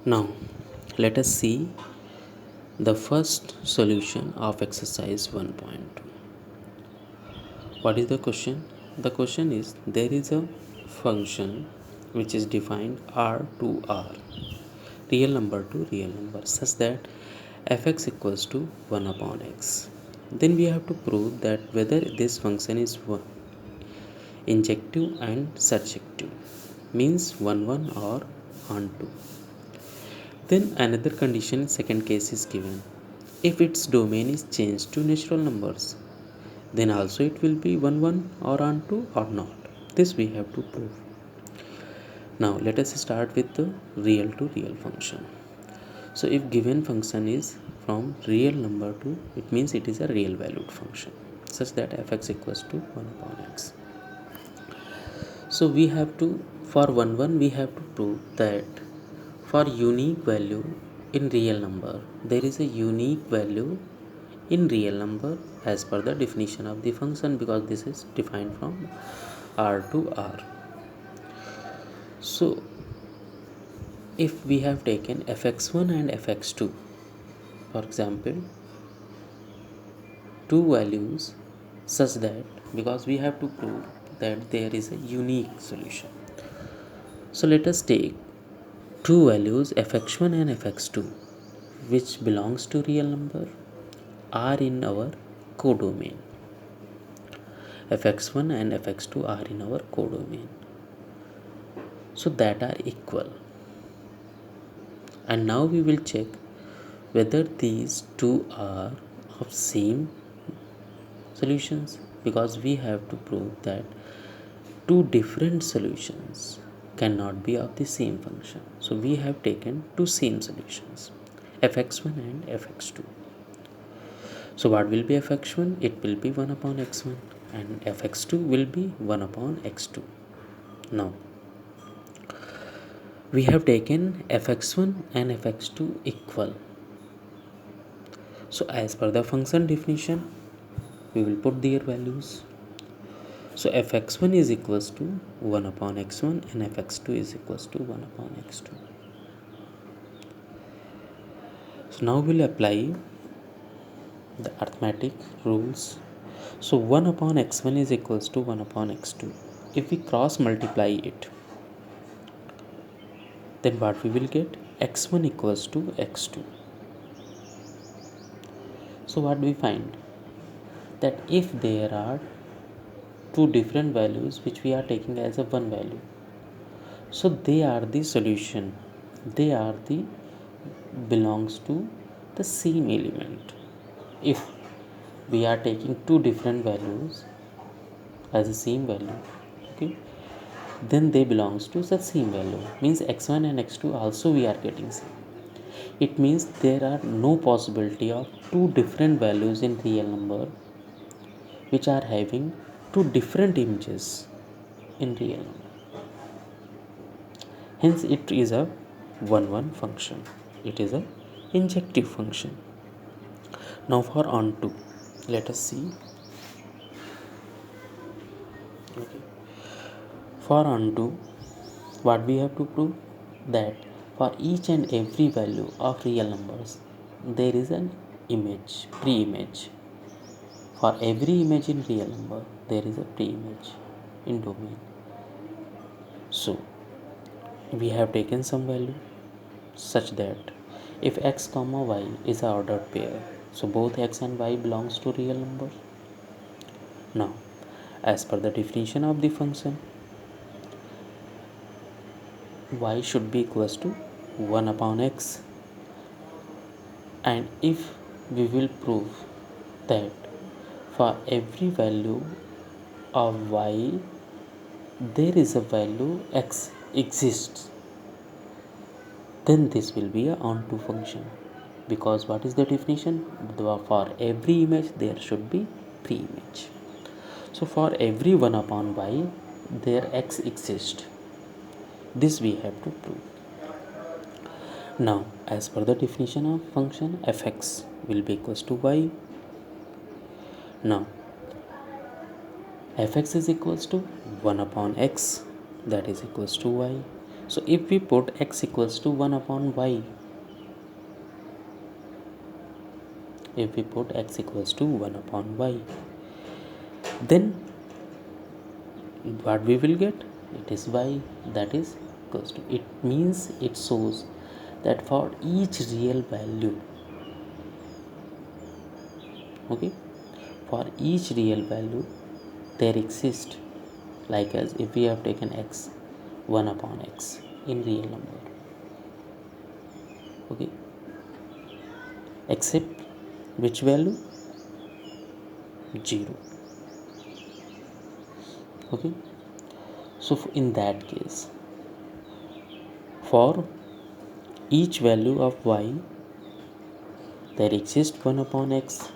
Now, let us see the first solution of exercise 1.2. What is the question? The question is, there is a function which is defined r to r, real number to real number, such that fx equals to 1 upon x. Then we have to prove that whether this function is injective and surjective, means 1 1 or on 2. Then another condition in second case is given. If its domain is changed to natural numbers, then also it will be 1 1 or on 2 or not. This we have to prove. Now let us start with the real to real function. So if given function is from real number to, it means it is a real valued function, such that fx equals to 1 upon x. So we have to, for 1 1 we have to prove that for unique value in real number, there is a unique value in real number as per the definition of the function, because this is defined from r to r. So if we have taken fx1 and fx2, for example, two values, such that, because we have to prove that there is a unique solution. So let us take two values fx1 and fx2 which belongs to real number are in our codomain. fx1 and fx2 are in our codomain, so that are equal. And now we will check whether these two are of same solutions, because we have to prove that two different solutions cannot be of the same function. So we have taken two same solutions, fx1 and fx2. So what will be fx1? It will be 1 upon x1, and fx2 will be 1 upon x2. Now we have taken fx1 and fx2 equal. So as per the function definition, we will put their values. So fx1 is equals to 1 upon x1 and fx2 is equals to 1 upon x2. So now we'll apply the arithmetic rules. So 1 upon x1 is equals to 1 upon x2. If we cross multiply it, then what we will get? x1 equals to x2. So what we find? That if there are two different values which we are taking as a one value, so they are the solution, they are the belongs to the same element. If we are taking two different values as the same value, okay, then they belongs to the same value, means x1 and x2 also we are getting same. It means there are no possibility of two different values in real number which are having two different images in real number. Hence it is a 1 1 function, it is a injective function. Now for onto, let us see. Okay. For onto, what we have to prove? That for each and every value of real numbers, there is an image, pre-image. For every image in real number, there is a pre-image in domain. So we have taken some value such that if x comma y is an ordered pair, so both x and y belongs to real number. Now, as per the definition of the function, y should be equals to 1 upon x, and if we will prove that for every value of y there is a value x exists, then this will be a onto function, because what is the definition? For every image there should be pre-image. So for every 1 upon y there x exists, this we have to prove. Now as per the definition of function, fx will be equals to y. Now fx is equals to 1 upon x, that is equals to y. So if we put x equals to 1 upon y, if we put x equals to 1 upon y, then what we will get? It is y, that is equals to, it means it shows that for each real value, okay, for each real value there exists, like as if we have taken x 1 upon x in real number, okay, except which value? 0, okay. So in that case, for each value of y there exists 1 upon x,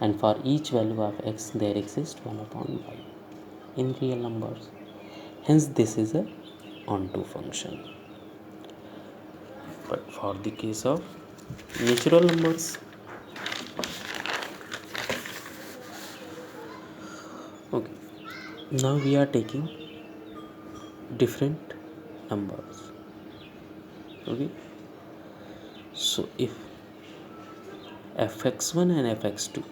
and for each value of x there exists 1 upon y in real numbers. Hence this is a onto function. But for the case of natural numbers, okay, now we are taking different numbers, okay. So if fx1 and fx2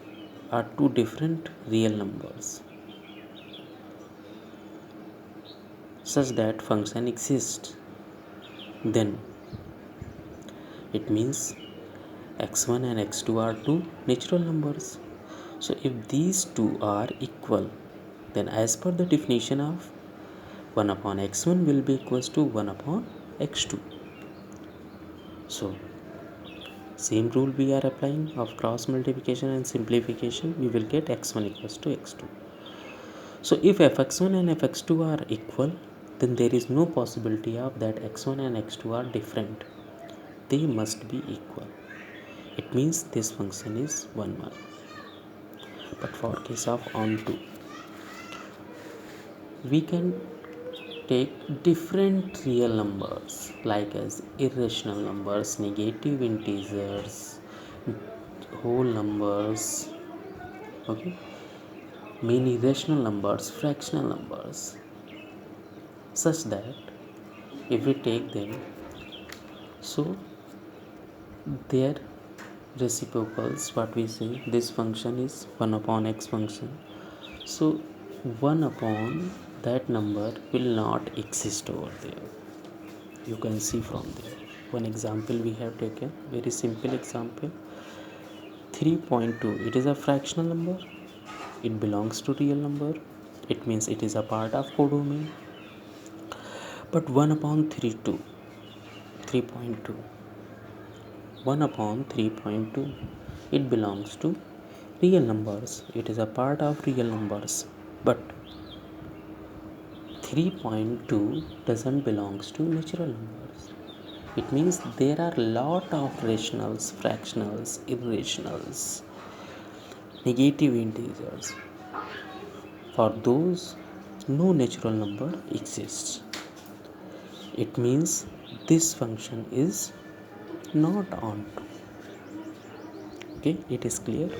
are two different real numbers such that function exists, then it means x1 and x2 are two natural numbers. So if these two are equal, then as per the definition of 1 upon x1 will be equals to 1 upon x2. So same rule we are applying of cross multiplication and simplification, we will get x1 equals to x2. So if fx1 and fx2 are equal, then there is no possibility of that x1 and x2 are different. They must be equal. It means this function is 1 1. But for case of onto, we can take different real numbers like as irrational numbers, negative integers, whole numbers, okay, mean irrational numbers, fractional numbers, such that if we take them, so their reciprocals, what we say, this function is 1 upon x function, so 1 upon that number will not exist over there. You can see from there one example we have taken, very simple example. 3.2, it is a fractional number, it belongs to real number, it means it is a part of codomain. But 1 upon 3.2, 1 upon 3.2, it belongs to real numbers, it is a part of real numbers. But 3.2 doesn't belongs to natural numbers. It means there are lot of rationals, fractionals, irrationals, negative integers. For those, no natural number exists. It means this function is not onto. Okay, it is clear.